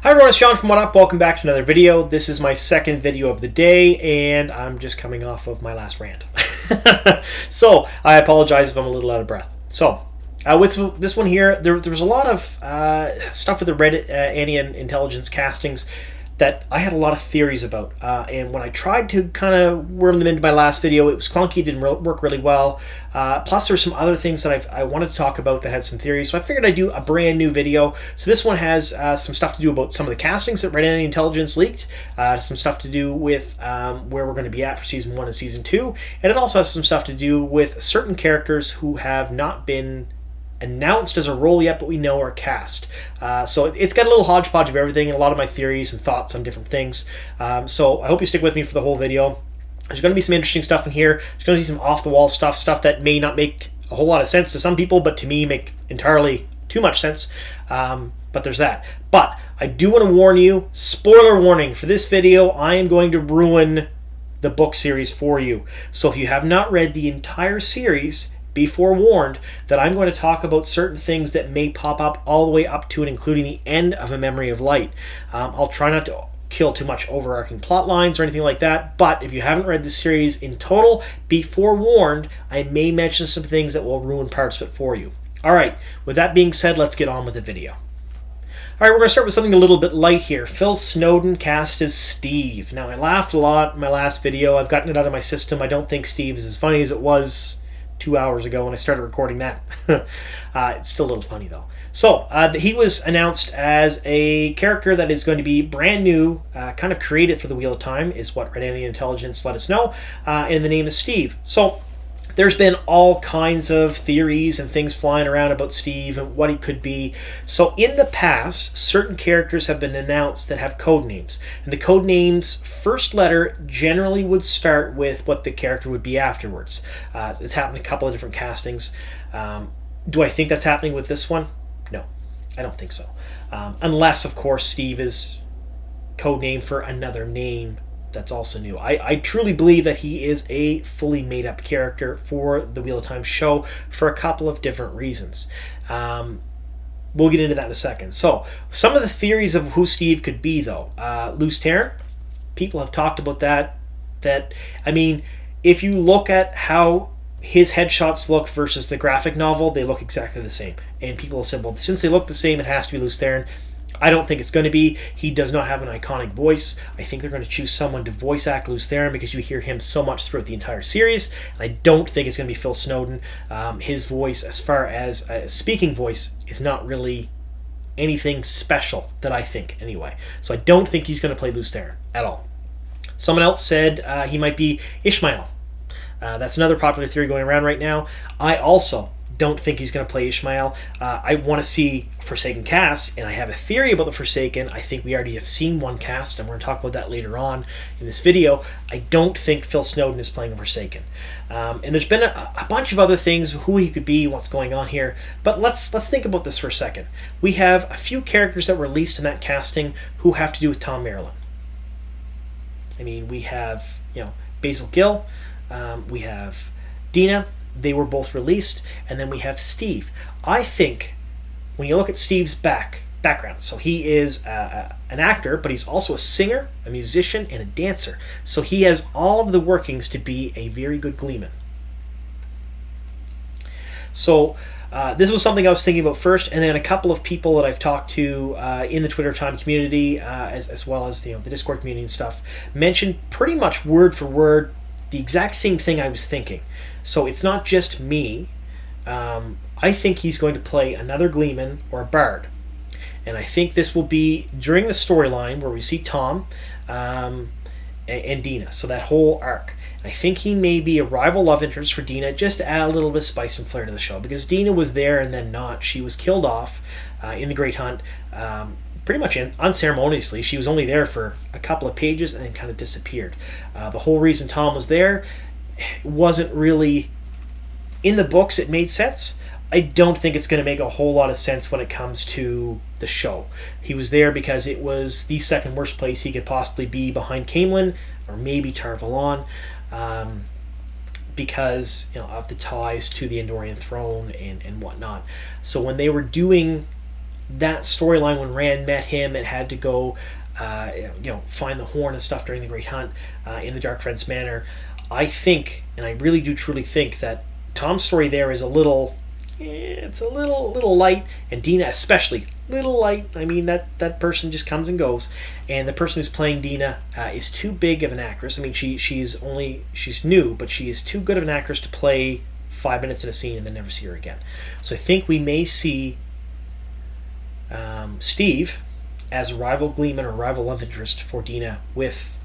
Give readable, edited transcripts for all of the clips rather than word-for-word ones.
Hi everyone, it's Sean from What Up. Welcome back to another video. This is my second video of the day, and I'm just coming off of my last rant. So, I apologize if I'm a little out of breath. So, with this one here, there was a lot of stuff with the Reddit anti-intelligence castings that I had a lot of theories about. And when I tried to kind of worm them into my last video, it was clunky, didn't work really well. Plus, there's some other things that I wanted to talk about that had some theories. So I figured I'd do a brand new video. So this one has some stuff to do about some of the castings that Reddit anti-intelligence leaked. Some stuff to do with where we're going to be at for Season 1 and Season 2. And it also has some stuff to do with certain characters who have not been announced as a role yet, but we know are cast. So it's got a little hodgepodge of everything and a lot of my theories and thoughts on different things. So I hope you stick with me for the whole video. There's going to be some interesting stuff in here. There's going to be some off-the-wall stuff that may not make a whole lot of sense to some people, but to me make entirely too much sense. But there's that. But I do want to warn you, spoiler warning, for this video, I am going to ruin the book series for you. So if you have not read the entire series, be forewarned that I'm going to talk about certain things that may pop up all the way up to and including the end of A Memory of Light. I'll try not to kill too much overarching plot lines or anything like that, but if you haven't read the series in total, be forewarned, I may mention some things that will ruin parts of it for you. Alright, with that being said, let's get on with the video. Alright, we're going to start with something a little bit light here. Phil Snowden cast as Steve. Now, I laughed a lot in my last video. I've gotten it out of my system. I don't think Steve is as funny as it was 2 hours ago when I started recording that. It's still a little funny though. So he was announced as a character that is going to be brand new, kind of created for the Wheel of Time, is what Red Alien Intelligence let us know, and the name is Steve. So there's been all kinds of theories and things flying around about Steve and what he could be. So in the past, certain characters have been announced that have code names. And the code name's first letter generally would start with what the character would be afterwards. It's happened in a couple of different castings. Do I think that's happening with this one? No, I don't think so. Unless, of course, Steve is code name for another name that's also new. I truly believe that he is a fully made up character for the Wheel of Time show for a couple of different reasons. We'll get into that in a second. So, some of the theories of who Steve could be, though. Loose Terran, people have talked about that. I mean, if you look at how his headshots look versus the graphic novel, they look exactly the same. And people have said, well, since they look the same, it has to be Loose Terran. I don't think it's going to be. He does not have an iconic voice. I think they're going to choose someone to voice act Loose Terran because you hear him so much throughout the entire series. And I don't think it's going to be Phil Snowden. His voice, as far as a speaking voice, is not really anything special that I think, anyway. So I don't think he's going to play Loose Terran at all. Someone else said he might be Ishmael. That's another popular theory going around right now. I also don't think he's going to play Ishmael. I want to see Forsaken cast, and I have a theory about the Forsaken. I think we already have seen one cast, and we're going to talk about that later on in this video. I don't think Phil Snowden is playing a Forsaken. And there's been a bunch of other things, who he could be, what's going on here. But let's think about this for a second. We have a few characters that were released in that casting who have to do with Tom Maryland. I mean, we have, Basil Gill. We have Dina. They were both released. And then we have Steve. I think when you look at Steve's background, so he is an actor, but he's also a singer, a musician, and a dancer. So he has all of the workings to be a very good Gleeman. So this was something I was thinking about first, and then a couple of people that I've talked to in the Twitter Time community, as well as the Discord community and stuff, mentioned pretty much word for word the exact same thing I was thinking. So it's not just me. I think he's going to play another Gleeman or a Bard. And I think this will be during the storyline where we see Tom and Dina. So that whole arc. I think he may be a rival love interest for Dina, just to add a little bit of spice and flair to the show. Because Dina was there and then not. She was killed off in the Great Hunt. Pretty much unceremoniously. She was only there for a couple of pages and then kind of disappeared. The whole reason Tom was there wasn't really in the books. It made sense. I don't think it's going to make a whole lot of sense when it comes to the show. He was there because it was the second worst place he could possibly be behind Camelin or maybe Tar Valon, because of the ties to the Andorian throne and whatnot. So when they were doing that storyline when Rand met him and had to go, find the horn and stuff during the Great Hunt in the Dark Friends Manor. I think, and I really do truly think, that Tom's story there is a little light, and Dina especially little light. I mean, that person just comes and goes, and the person who's playing Dina is too big of an actress. I mean, she's new, but she is too good of an actress to play 5 minutes in a scene and then never see her again. So I think we may see Steve as a rival gleeman or rival love interest for Dina with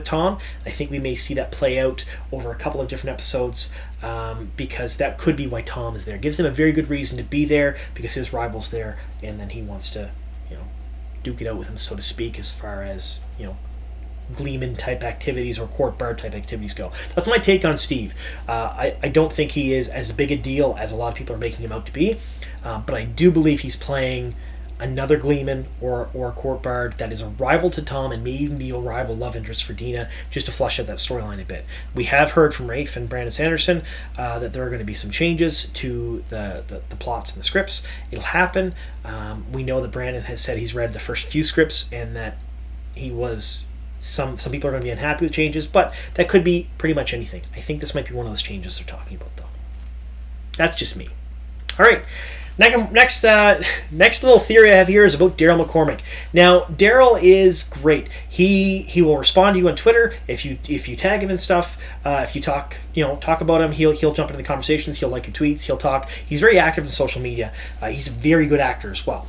Tom. I think we may see that play out over a couple of different episodes, because that could be why Tom is there. It gives him a very good reason to be there, because his rival's there, and then he wants to, duke it out with him, so to speak, as far as, gleeman type activities or court bard type activities go. That's my take on Steve. I don't think he is as big a deal as a lot of people are making him out to be, but I do believe he's playing another gleeman or a court bard that is a rival to Tom, and may even be a rival love interest for Dina, just to flush out that storyline a bit. We have heard from Rafe and Brandon Sanderson that there are going to be some changes to the plots and the scripts. It'll happen. We know that Brandon has said he's read the first few scripts, and that he was... Some people are going to be unhappy with changes, but that could be pretty much anything. I think this might be one of those changes they're talking about, though. That's just me. All right. Next little theory I have here is about Darryl McCormick. Now, Darryl is great. He will respond to you on Twitter if you tag him and stuff. If you talk about him, he'll jump into the conversations. He'll like your tweets. He'll talk. He's very active in social media. He's a very good actor as well.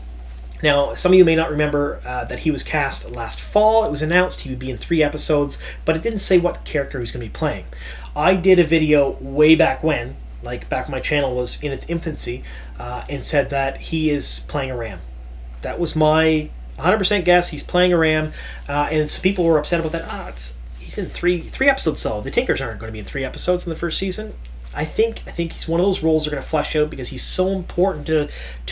Now, some of you may not remember that he was cast last fall. It was announced he would be in 3 episodes, but it didn't say what character he was going to be playing. I did a video way back when, like back when my channel was in its infancy, and said that he is playing a ram. That was my 100% guess. He's playing a ram, and some people were upset about that. He's in three episodes, though. The Tinkers aren't going to be in 3 episodes in the first season. I think he's one of those roles they're going to flesh out, because he's so important to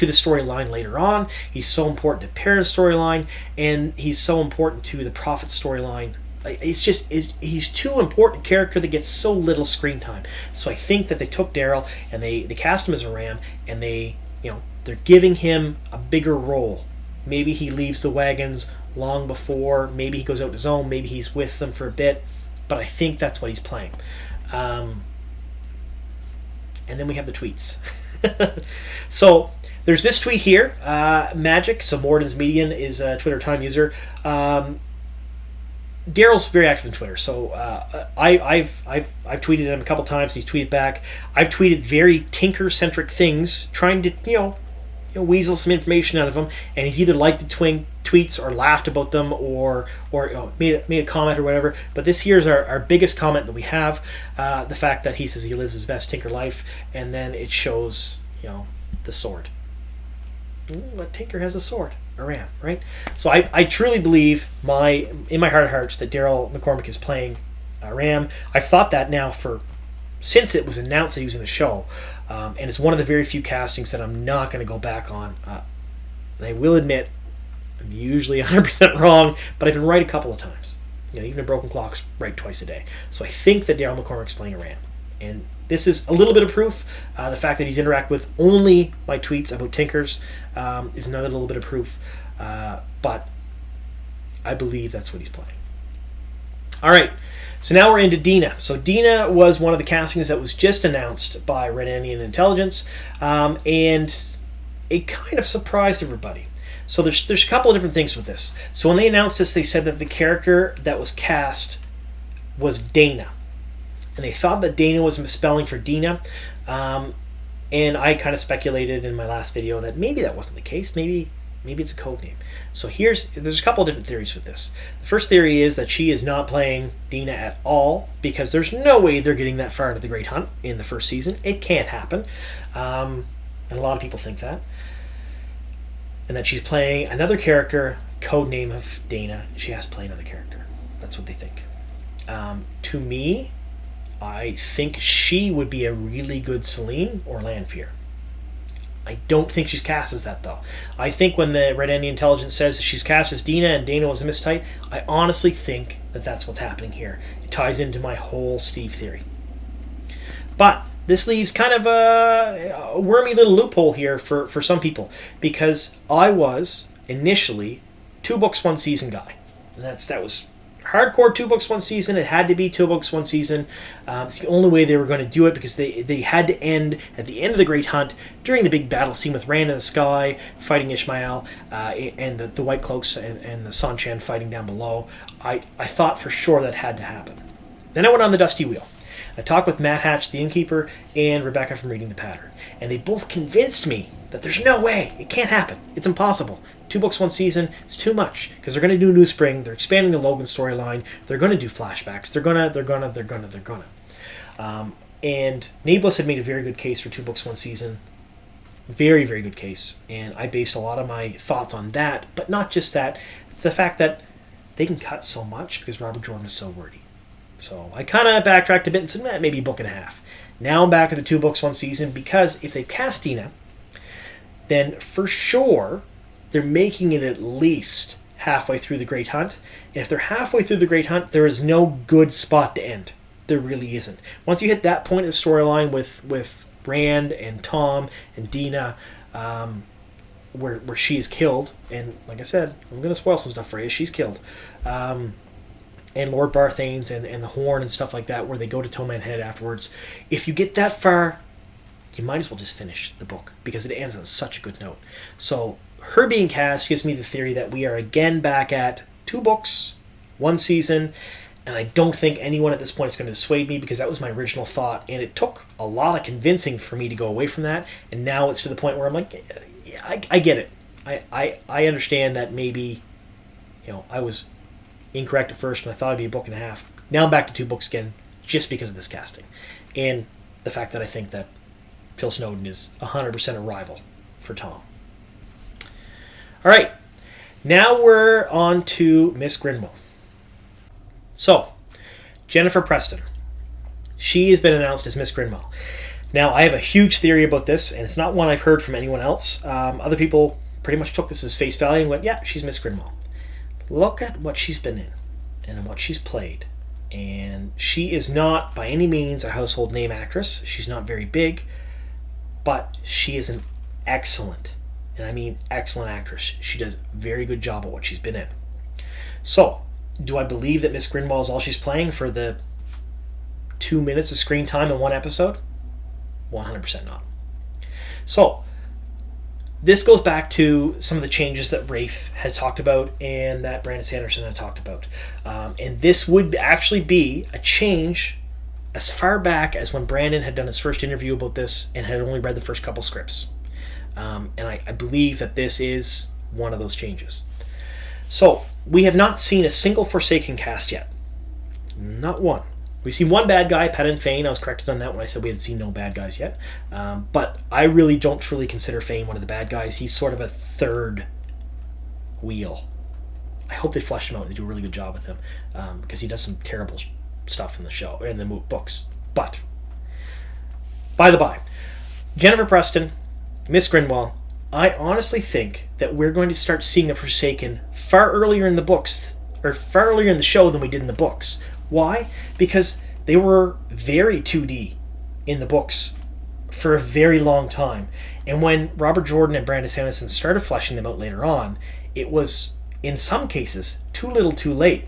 the storyline later on. He's so important to Para's storyline, and he's so important to the Prophet storyline. He's too important a character that gets so little screen time. So I think that they took Darryl and they cast him as a ram, and they're giving him a bigger role. Maybe he leaves the wagons long before. Maybe he goes out on his own. Maybe he's with them for a bit. But I think that's what he's playing. And then we have the tweets. So there's this tweet here. Magic, so Morden's Median is a Twitter time user. Darryl's very active on Twitter, so I've tweeted him a couple times. He's tweeted back. I've tweeted very Tinker-centric things, trying to weasel some information out of him, and he's either liked the tweets or laughed about them or made a comment or whatever. But this here is our biggest comment that we have, the fact that he says he lives his best Tinker life, and then it shows the sword. A Tinker has a sword. A ram, right? So I truly believe in my heart of hearts that Darryl McCormick is playing a ram. I've thought that now since it was announced that he was in the show, and it's one of the very few castings that I'm not going to go back on. And I will admit, I'm usually 100% wrong, but I've been right a couple of times. Even in Broken Clocks, right twice a day. So I think that Darryl McCormick's playing a ram. And this is a little bit of proof. The fact that he's interacted with only my tweets about Tinkers is another little bit of proof. But I believe that's what he's playing. All right. So now we're into Dina. So Dina was one of the castings that was just announced by Red Indian Intelligence. And it kind of surprised everybody. So there's a couple of different things with this. So when they announced this, they said that the character that was cast was Dana. And they thought that Dana was misspelling for Dina. And I kind of speculated in my last video that maybe that wasn't the case. Maybe it's a code name. So there's a couple of different theories with this. The first theory is that she is not playing Dina at all, because there's no way they're getting that far into the Great Hunt in the first season. It can't happen. And a lot of people think that. And that she's playing another character, code name of Dana. She has to play another character. That's what they think. To me, I think she would be a really good Celine or Lanfear. I don't think she's cast as that, though. I think when the Red Indian Intelligence says she's cast as Dina and Dana was a mistype, I honestly think that that's what's happening here. It ties into my whole Steve theory. But this leaves kind of a wormy little loophole here for some people, because I was initially 2 books 1 season guy. And that was hardcore 2 books 1 season. It had to be 2 books 1 season. It's the only way they were going to do it, because they had to end at the end of the Great Hunt during the big battle scene with Rand in the sky fighting Ishmael, and the White Cloaks and the Sanchan fighting down below. I thought for sure that had to happen. Then I went on the Dusty Wheel. I talked with Matt Hatch, the innkeeper, and Rebecca from Reading the Pattern. And they both convinced me that there's no way. It can't happen. It's impossible. 2 books 1 season, it's too much. Because they're going to do New Spring. They're expanding the Logan storyline. They're going to do flashbacks. They're going to. And nae'blis had made a very good case for 2 books 1 season. Very, very good case. And I based a lot of my thoughts on that. But not just that. The fact that they can cut so much because Robert Jordan is so wordy. So I kind of backtracked a bit and said, maybe a book and a half. Now I'm back at the 2 books 1 season, because if they cast Dina, then for sure they're making it at least halfway through the Great Hunt. And if they're halfway through the Great Hunt, there is no good spot to end. There really isn't. Once you hit that point in the storyline with Rand and Tom and Dina, where she is killed, and like I said, I'm going to spoil some stuff for you, she's killed. And Lord Barthanes and the Horn and stuff like that, where they go to Toman Head afterwards. If you get that far, you might as well just finish the book, because it ends on such a good note. So her being cast gives me the theory that we are again back at 2 books, 1 season, and I don't think anyone at this point is going to dissuade me, because that was my original thought, and it took a lot of convincing for me to go away from that, and now it's to the point where I'm like, yeah, I get it. I understand that maybe, I was incorrect at first, and I thought it'd be a book and a half. Now I'm back to 2 books again, just because of this casting. And the fact that I think that Phil Snowden is 100% a rival for Tom. Alright, now we're on to Miss Grindwell. So, Jennifer Preston. She has been announced as Miss Grindwell. Now, I have a huge theory about this, and it's not one I've heard from anyone else. Other people pretty much took this as face value and went, yeah, she's Miss Grindwell. Look at what she's been in and what she's played. And she is not by any means a household name actress. She's not very big, but she is an excellent, and I mean excellent actress. She does a very good job at what she's been in. So, do I believe that Miss Grindwell is all she's playing for the 2 minutes of screen time in one episode? 100% not. So, this goes back to some of the changes that Rafe had talked about and that Brandon Sanderson had talked about. And this would actually be a change as far back as when Brandon had done his first interview about this and had only read the first couple scripts. And I believe that this is one of those changes. So, we have not seen a single Forsaken cast yet. Not one. We've seen one bad guy, Padden Fane. I was corrected on that when I said we had seen no bad guys yet. But I really don't truly consider Fane one of the bad guys. He's sort of a third wheel. I hope they flesh him out and they do a really good job with him, because he does some terrible stuff in the show, in the books. But, by the by, Jennifer Preston, Miss Grindwell, I honestly think that we're going to start seeing the Forsaken far earlier in the books, or far earlier in the show than we did in the books. Why? Because they were very 2D in the books for a very long time. And when Robert Jordan and Brandon Sanderson started fleshing them out later on, it was, in some cases, too little too late.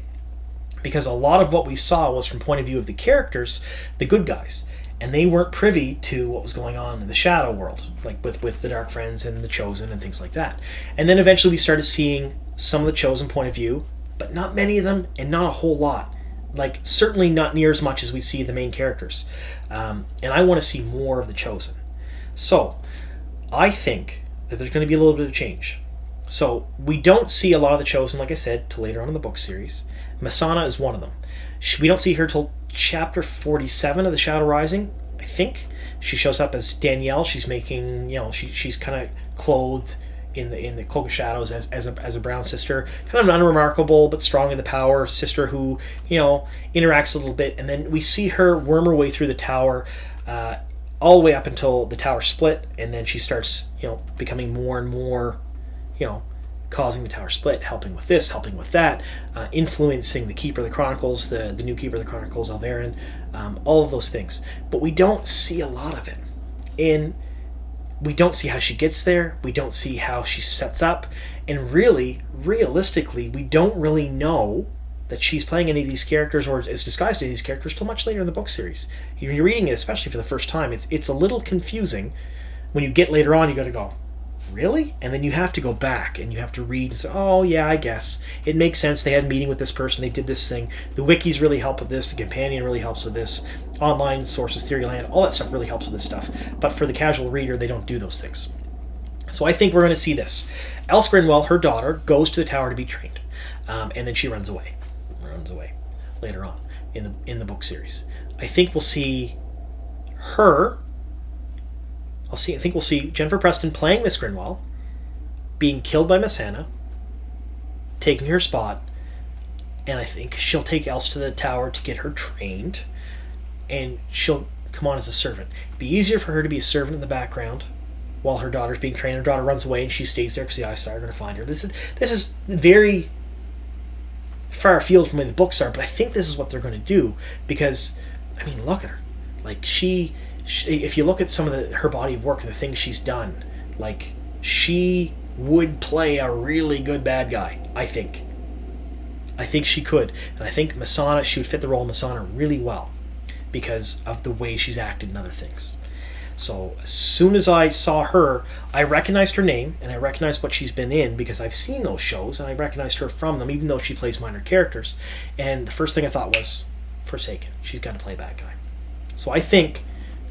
Because a lot of what we saw was from point of view of the characters, the good guys. And they weren't privy to what was going on in the Shadow world, like with the Dark Friends and the Chosen and things like that. And then eventually we started seeing some of the Chosen point of view, but not many of them and not a whole lot. Like, certainly not near as much as we see the main characters. And I want to see more of the Chosen. So, I think that there's going to be a little bit of change. So, we don't see a lot of the Chosen, like I said, till later on in the book series. Masana is one of them. We don't see her till chapter 47 of The Shadow Rising, I think. She shows up as Danielle. She's making, she's kind of clothed in the Cloak of Shadows as a brown sister, kind of an unremarkable but strong in the power sister who interacts a little bit, and then we see her worm her way through the tower, all the way up until the tower split, and then she starts becoming more and more causing the tower split, helping with this, helping with that, influencing the Keeper of the Chronicles, the new Keeper of the Chronicles, Alvarin, all of those things. But we don't see a lot of it. And we don't see how she gets there. We don't see how she sets up. And really, realistically, we don't really know that she's playing any of these characters or is disguised as these characters till much later in the book series. When you're reading it, especially for the first time, it's a little confusing. When you get later on, you got to go, really? And then you have to go back and you have to read and say, oh yeah, I guess it makes sense. They had a meeting with this person, they did this thing. The wikis really help with this, the companion really helps with this, online sources, Theoryland, all that stuff really helps with this stuff. But for the casual reader, they don't do those things. So I think we're going to see this. Else Grindwell, her daughter, goes to the tower to be trained, and then she runs away later on in the book series. I think we'll see her. I think we'll see Jennifer Preston playing Miss Grindwell, being killed by Missana, taking her spot, and I think she'll take Else to the tower to get her trained, and she'll come on as a servant. It'd be easier for her to be a servant in the background while her daughter's being trained. Her daughter runs away and she stays there because the Aes Sedai are going to find her. This is very far afield from where the books are, but I think this is what they're going to do because, I mean, look at her. Like, she if you look at some of her body of work and the things she's done, like, she would play a really good bad guy, I think. I think she could. And I think Missana, she would fit the role of Missana really well because of the way she's acted and other things. So as soon as I saw her, I recognized her name and I recognized what she's been in because I've seen those shows and I recognized her from them, even though she plays minor characters. And the first thing I thought was, Forsaken. She's got to play a bad guy. So I think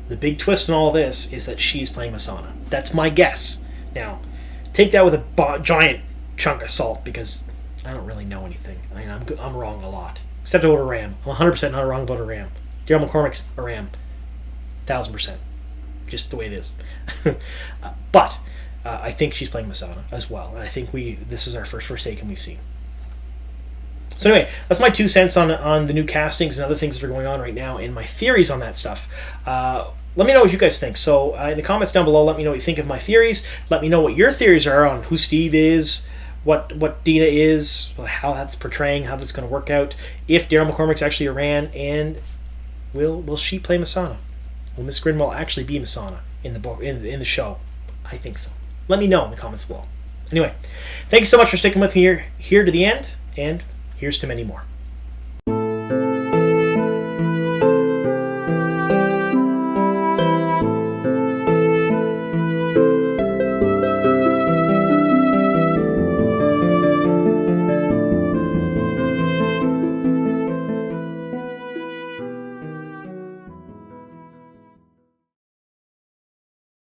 the big twist in all this is that she's playing Missana. That's my guess. Now, take that with a giant chunk of salt because I don't really know anything. I mean, I'm wrong a lot. Except about a ram. I'm 100% not wrong about a ram. Darryl McCormick's a ram. 1,000%. Just the way it is. But I think she's playing Missana as well. And I think this is our first Forsaken we've seen. So anyway, that's my 2 cents on the new castings and other things that are going on right now and my theories on that stuff. Let me know what you guys think. So in the comments down below, let me know what you think of my theories. Let me know what your theories are on who Steve is, what Dina is, how that's portraying, how that's going to work out, if Darryl McCormick's actually a Ran, and will she play Missana? Will Miss Grindwell actually be Missana in the book in the show? I think so. Let me know in the comments below. Anyway, thank you so much for sticking with me here to the end, and here's to many more.